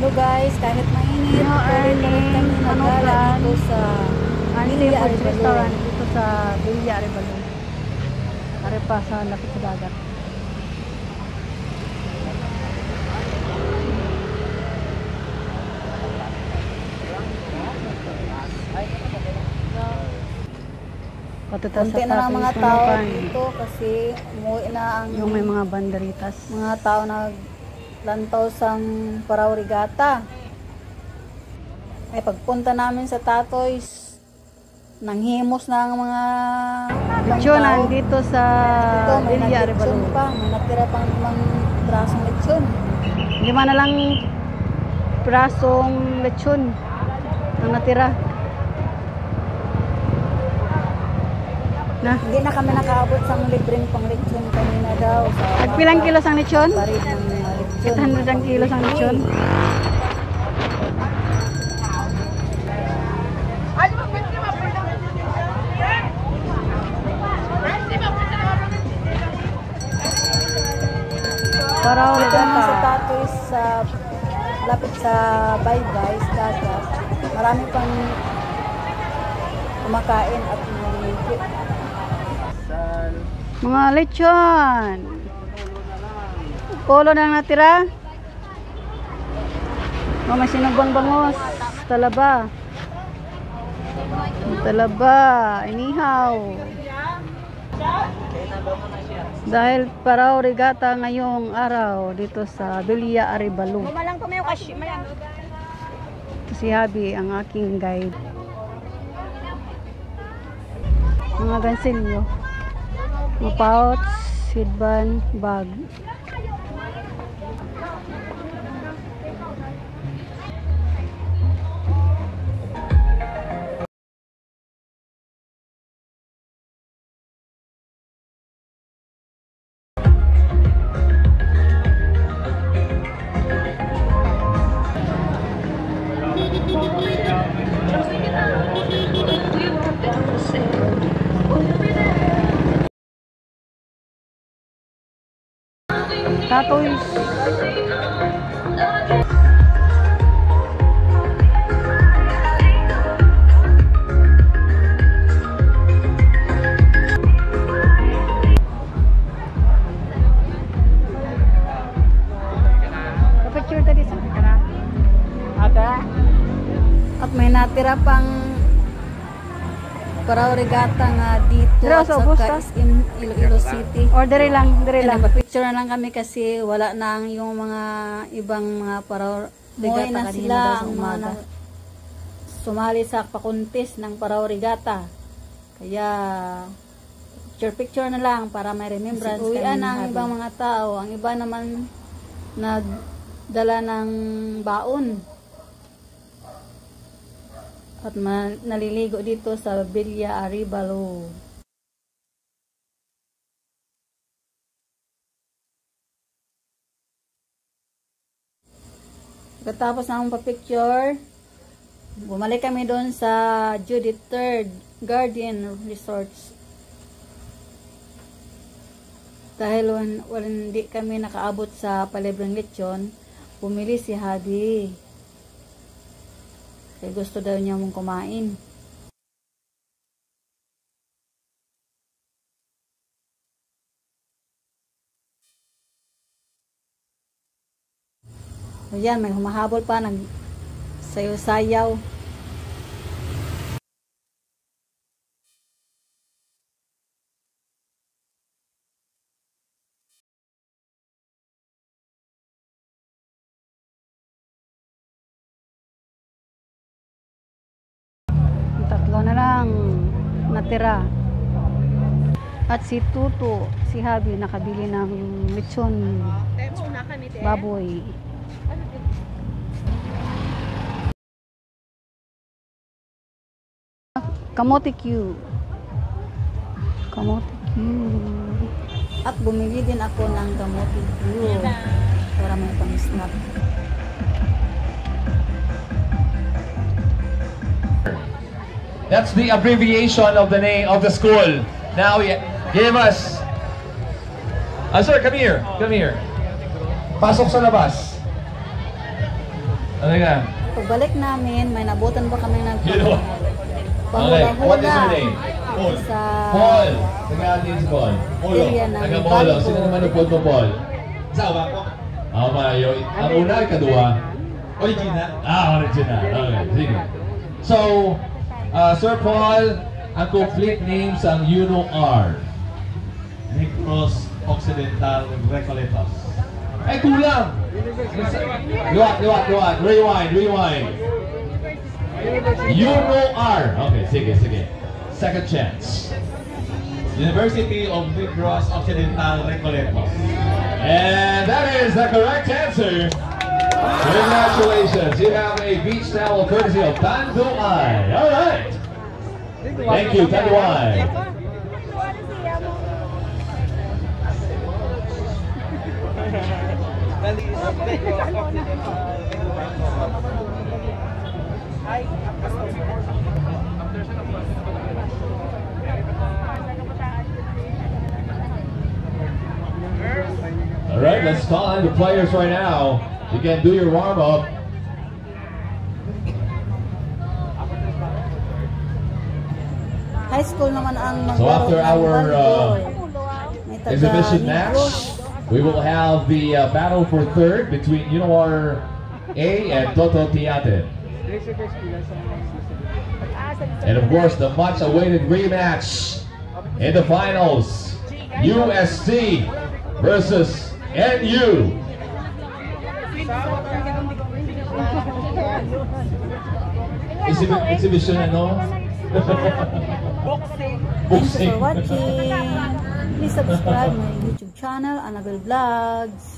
Hello guys, kahit mainit, tuloy-tuloy kami nagala dito sa Villa Arevalo. Dito sa Villa Arevalo. Are pa sa lapit sa dagat. Kunti na lang mga tao dito kasi umuwi na ang yung may mga banderitas. Mga tao naglantaw sang Parao Regatta. Ay pagpunta namin sa Tatoy's, nanghimos na ang mga lechon dito sa Villa Arevalo. May natira pang 5 brasong lechon. 5 na lang brasong lechon ang natira. Na? Hindi na kami nakaabot sa libreng pang lechon kanina daw. Nagpilang kilos ang lechon? Parit ng lechon. 800 ang kilos ang lechon. Parao Regatta. Sa Tatoy's sa lapit sa Baybay, dagat. Marami pang kumakain at naliligo. Mga lechon. Polo na natira. May sinugbang bangos. Talaba. Talaba. Inihaw. Dahil Parao Regatta ngayong araw dito sa Villa Arevalo. Si Habi ang aking guide. Mga gansilyo. Mga pouch, headband, bag. Tatoy's. Kapicture tadi sa kamera. Ada. At may natira pang Parao Regatta nga dito at saka in Iloilo City. Order lang, Nagpa-picture na lang kami kasi wala na yung mga ibang mga Parao Regatta na sila ang mga sumali sa pakuntis ng Parao Regatta. Kaya picture na lang para may remembrance. Uwian ang ibang mga tao. Ang iba naman nagdala ng baon. At naliligo dito sa Villa Arevalo. Pagkatapos ng pa-picture, bumalik kami doon sa Judith III Garden Resorts. Dahil hindi kami nakaabot sa palibreng lechon, pumili si Habi. Kaya gusto daw niya mong kumain. Ayan, may humahabol pa, nagsayaw-sayaw. Tatlo na lang natira. At si Tuto, si Habi nakabili ng lechon baboy. Kamote Q. Kamote Q. At bumili din ako ng kamote Q para may pang-snap. That's the abbreviation of the name of the school. Now, give us. Sir, come here. Come here. Pasok sa labas. Ano nga? Pagbalik namin, may nabutan pa kami ng Okay, what is your name? Paul. sa Paul. Taga-atin si Paul. Polo. area ng Taga-Polo. Balibo. Sino naman ang Paul mo, Paul? Sawa ko. Mayo. Ang una, ikaduha. Original. Original. Okay, sige. So, Sir Paul, ang complete names ang UNO-R. Negros Occidental Recoletos. Ay, kulang! Liwat. Rewind. UNO-R. Okay, sige. Second chance. University of Negros Occidental Recoletos. And that is the correct answer. Congratulations. You have a beach towel courtesy of Tanduay. All right. Thank you, Tanduay. All right, let's call on the players right now. You can do your warm-up. high school naman ang So maglaro after ng our volleyball. May taga exhibition Negros. match, we will have the battle for third between UNO-R A and Toto Tiaten. And of course, the much-awaited rematch in the finals, USC versus NU. Exhibition, ano? Thanks for watching. Please subscribe my YouTube channel, Annabelle Vlogs.